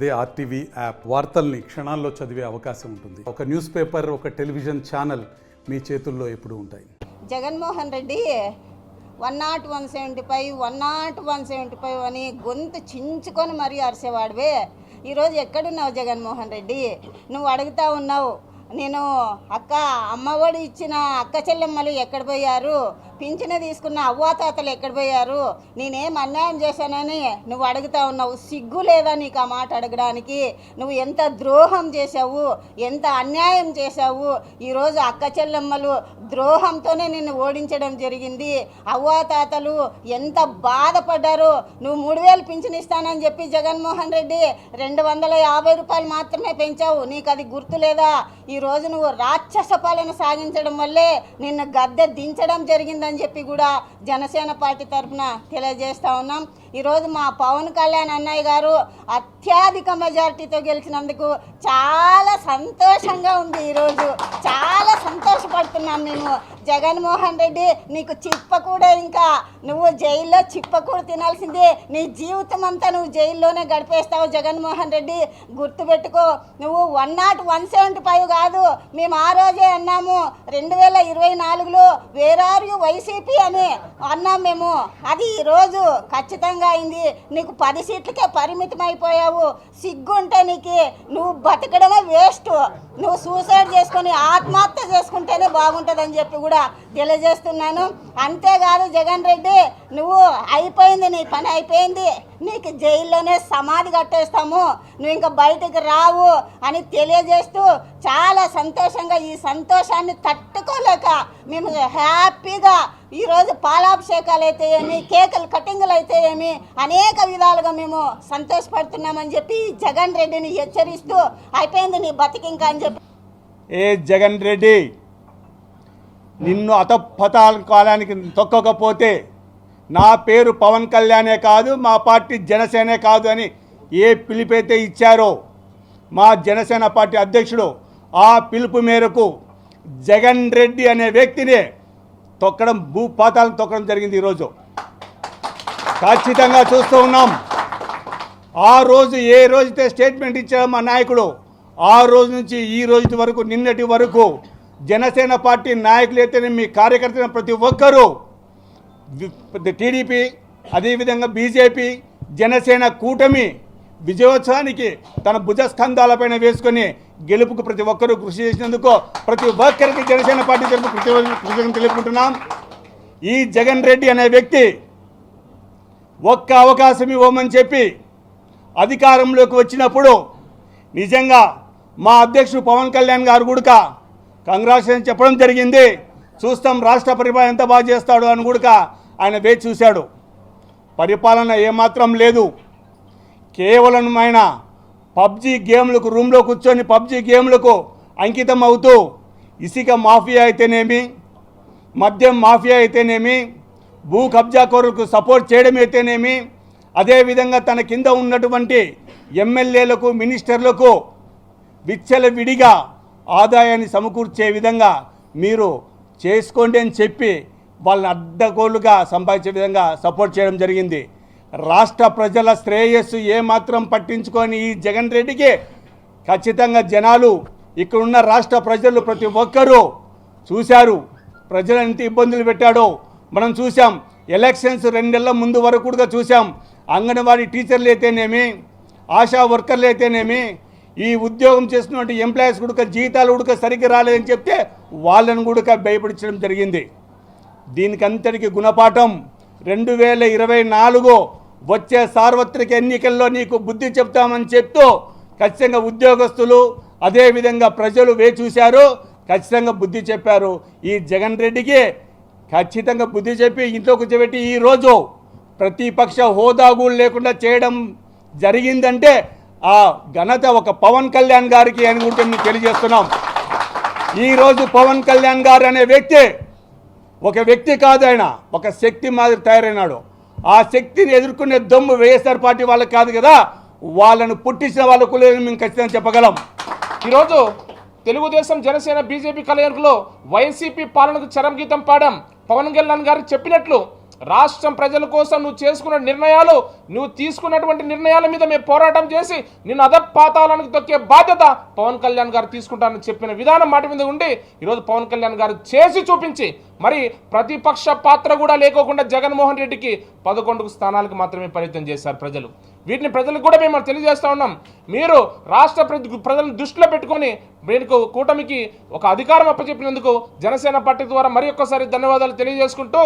అదే RTV app వార్తల్ని క్షణాల్లో చదివే అవకాశం ఉంటుంది. ఒక న్యూస్ పేపర్, ఒక టెలివిజన్ ఛానల్ మీ చేతుల్లో ఎప్పుడూ ఉంటాయి. జగన్మోహన్ రెడ్డి 101, 175, 101, 175 అని గొంతు చించుకొని మరీ అరిసేవాడివే. ఈరోజు ఎక్కడున్నావు జగన్మోహన్ రెడ్డి? నువ్వు అడుగుతా ఉన్నావు, నేను అమ్మఒడి ఇచ్చిన అక్క చెల్లెమ్మలు ఎక్కడ పోయారు, పింఛను తీసుకున్న అవ్వాతాతలు ఎక్కడ పోయారు, నేనేం అన్యాయం చేశానని నువ్వు అడుగుతా ఉన్నావు. సిగ్గు లేదా నీకు ఆ మాట అడగడానికి? నువ్వు ఎంత ద్రోహం చేశావు, ఎంత అన్యాయం చేశావు. ఈరోజు అక్క చెల్లెమ్మలు ద్రోహంతోనే నిన్ను ఓడించడం జరిగింది. అవ్వాతాతలు ఎంత బాధపడ్డారు. నువ్వు 3000 పింఛను ఇస్తానని చెప్పి జగన్మోహన్ రెడ్డి 250 రూపాయలు మాత్రమే పెంచావు. నీకు అది గుర్తు లేదా? ఈరోజు నువ్వు రాక్షస పాలన సాగించడం వల్లే నిన్ను గద్దె దించడం జరిగిందని చెప్పి కూడా జనసేన పార్టీ తరఫున తెలియజేస్తా ఉన్నాం. ఈరోజు మా పవన్ కళ్యాణ్ అన్నయ్య గారు అత్యధిక మెజారిటీతో గెలిచినందుకు చాలా సంతోషంగా ఉంది. ఈరోజు చాలా సంతోషపడుతున్నాం మేము. జగన్మోహన్ రెడ్డి, నీకు చిప్ప కూడా, ఇంకా నువ్వు జైల్లో చిప్ప కూడా తినాల్సిందే. నీ జీవితం అంతా నువ్వు జైల్లోనే గడిపేస్తావు. జగన్మోహన్ రెడ్డి, గుర్తుపెట్టుకో, నువ్వు 101, 175 కాదు. మేము ఆ రోజే అన్నాము, 2024లో వేర్ ఆర్ యు వైసీపీ అని అన్నాం మేము. అది ఈరోజు ఖచ్చితంగా అయింది. నీకు 10 సీట్లకే పరిమితం అయిపోయావు. సిగ్గుంటే నీకు, నువ్వు బతకడమే వేస్ట్. నువ్వు సూసైడ్ చేసుకొని ఆత్మహత్య చేసుకుంటేనే బాగుంటుందని చెప్పి కూడా తెలియజేస్తున్నాను. అంతేకాదు జగన్ రెడ్డి, నువ్వు అయిపోయింది, నీ పని అయిపోయింది. నీకు జైల్లోనే సమాధి కట్టేస్తాము, నువ్వు ఇంకా బయటకు రావు అని తెలియజేస్తూ చాలా సంతోషంగా, ఈ సంతోషాన్ని తట్టుకోలేక మేము హ్యాపీగా ఈరోజు పాలాభిషేకాలు అయితే ఏమి, కేకులు కటింగులు అయితే ఏమి, అనేక విధాలుగా మేము సంతోషపడుతున్నామని చెప్పి జగన్ రెడ్డిని హెచ్చరిస్తూ అయిపోయింది నీ బతికింకా అని చెప్పి. ఏ జగన్ రెడ్డి, నిన్ను అతపతాల కాలానికి తొక్కకపోతే నా పేరు పవన్ కళ్యాణే కాదు, మా పార్టీ జనసేనే కాదు అని ఏ పిలుపైతే ఇచ్చారో మా జనసేన పార్టీ అధ్యక్షుడు, ఆ పిలుపు మేరకు జగన్ రెడ్డి అనే వ్యక్తిని తొక్కడం, భూపాతాలను తొక్కడం జరిగింది. ఈరోజు ఖచ్చితంగా చూస్తూ ఉన్నాం. ఆ రోజు ఏ రోజైతే స్టేట్మెంట్ ఇచ్చారో మా నాయకుడు, ఆ రోజు నుంచి ఈ రోజు వరకు, నిన్నటి వరకు జనసేన పార్టీ నాయకులు అయితేనే, మీ కార్యకర్తలు ప్రతి ఒక్కరూ టీడీపీ, అదేవిధంగా బీజేపీ, జనసేన కూటమి విజయోత్సవానికి తన భుజస్కంధాలపైన వేసుకొని గెలుపుకు ప్రతి ఒక్కరూ కృషి చేసినందుకు ప్రతి ఒక్కరికి జనసేన పార్టీ తరఫున కృతజ్ఞతలు తెలుపుకుంటున్నాం. ఈ జగన్ రెడ్డి అనే వ్యక్తి ఒక్క అవకాశం ఇవ్వమని చెప్పి అధికారంలోకి వచ్చినప్పుడు నిజంగా మా అధ్యక్షుడు పవన్ కళ్యాణ్ గారు కూడా కంగ్రాచులేషన్ చెప్పడం జరిగింది. చూస్తాం రాష్ట్ర పరిపాలన ఎంత బాగా చేస్తాడు అని కూడా ఆయన వేచి చూశాడు. పరిపాలన ఏమాత్రం లేదు. కేవలం ఆయన పబ్జీ గేమ్లకు, రూమ్లో కూర్చొని పబ్జీ గేమ్లకు అంకితం అవుతూ ఇసుక మాఫియా అయితేనేమి, మద్యం మాఫియా అయితేనేమి, భూ కబ్జాకోరులకు సపోర్ట్ చేయడం అయితేనేమి, అదేవిధంగా తన కింద ఉన్నటువంటి ఎమ్మెల్యేలకు, మినిస్టర్లకు విచ్చలవిడిగా ఆదాయాన్ని సమకూర్చే విధంగా మీరు చేసుకోండి అని చెప్పి వాళ్ళని అడ్డగోలుగా సంపాదించే విధంగా సపోర్ట్ చేయడం జరిగింది. రాష్ట్ర ప్రజల శ్రేయస్సు ఏమాత్రం పట్టించుకొని ఈ జగన్ రెడ్డికి ఖచ్చితంగా జనాలు, ఇక్కడున్న రాష్ట్ర ప్రజలు ప్రతి ఒక్కరూ చూశారు. ప్రజలు ఎంత ఇబ్బందులు పెట్టాడో మనం చూసాం. ఎలక్షన్స్ 2 నెలల ముందు వరకు కూడా చూసాం. అంగన్వాడీ టీచర్లు అయితేనేమి, ఆశా వర్కర్లు అయితేనేమి, ఈ ఉద్యోగం చేస్తున్నటువంటి ఎంప్లాయీస్ కూడా జీతాలు కూడా సరిగ్గా రాలేదని చెప్తే వాళ్ళను కూడా భయపడించడం జరిగింది. దీనికి అంతటికి గుణపాఠం 2024 వచ్చే సార్వత్రిక ఎన్నికల్లో నీకు బుద్ధి చెప్తామని చెప్తూ ఖచ్చితంగా ఉద్యోగస్తులు, అదేవిధంగా ప్రజలు చూశారు, ఖచ్చితంగా బుద్ధి చెప్పారు. ఈ జగన్ రెడ్డికి ఖచ్చితంగా బుద్ధి చెప్పి ఇంట్లో కూర్చోబెట్టి ఈరోజు ప్రతిపక్ష హోదా కూడా లేకుండా చేయడం జరిగిందంటే ఆ ఘనత ఒక పవన్ కళ్యాణ్ గారికి అని కూడా మేము తెలియజేస్తున్నాం. ఈరోజు పవన్ కళ్యాణ్ గారు అనే వ్యక్తి ఒక వ్యక్తి కాదు, ఆయన ఒక శక్తి మాదిరి తయారైనాడు. ఆ శక్తిని ఎదుర్కొనే దమ్ము వైఎస్ఆర్ పార్టీ వాళ్ళకి కాదు కదా, వాళ్ళను పుట్టించిన వాళ్ళకు లేదని మేము ఖచ్చితంగా చెప్పగలం. ఈరోజు తెలుగుదేశం, జనసేన, బీజేపీ కలయికలో వైసీపీ పాలనకు చరం గీతం పాడాం. పవన్ కళ్యాణ్ గారు చెప్పినట్లు రాష్ట్రం ప్రజల కోసం నువ్వు చేసుకున్న నిర్ణయాలు, నువ్వు తీసుకున్నటువంటి నిర్ణయాల మీద మేము పోరాటం చేసి నిన్ను అధపాతాళానికి తొక్కే బాధ్యత పవన్ కళ్యాణ్ గారు తీసుకుంటారని చెప్పిన విధానం మాట మీద ఉండి ఈరోజు పవన్ కళ్యాణ్ గారు చేసి చూపించి మరి ప్రతిపక్ష పాత్ర కూడా లేకోకుండా జగన్మోహన్ రెడ్డికి 11 స్థానాలకు మాత్రమే పరిమితం చేశారు ప్రజలు. వీటిని ప్రజలకు కూడా మేము తెలియజేస్తా ఉన్నాం. మీరు రాష్ట్ర ప్రజలను దృష్టిలో పెట్టుకొని మీకు కూటమికి ఒక అధికారం అప్పచెప్పినందుకు జనసేన పార్టీ ద్వారా మరి ఒక్కసారి ధన్యవాదాలు తెలియజేసుకుంటూ